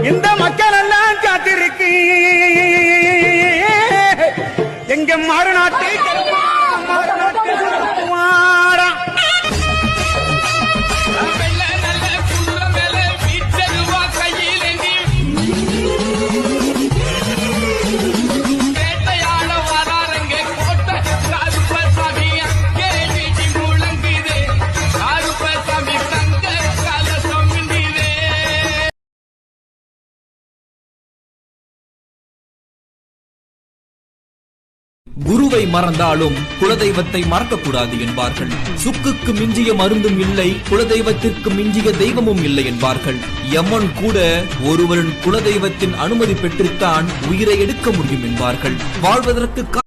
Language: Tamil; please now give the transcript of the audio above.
இந்த மக்கள் எல்லாம் காத்திருக்கு எங்க மாறுநாட்டு குருவை மறந்தாலும் குலதெய்வத்தை மறக்கக்கூடாது என்பார்கள். சுக்குக்கு மிஞ்சிய மருந்தும் இல்லை, குலதெய்வத்திற்கு மிஞ்சிய தெய்வமும் இல்லை என்பார்கள். யமன் கூட ஒருவரின் குலதெய்வத்தின் அனுமதி பெற்றுத்தான் உயிரை எடுக்க முடியும் என்பார்கள். வாழ்வதற்கு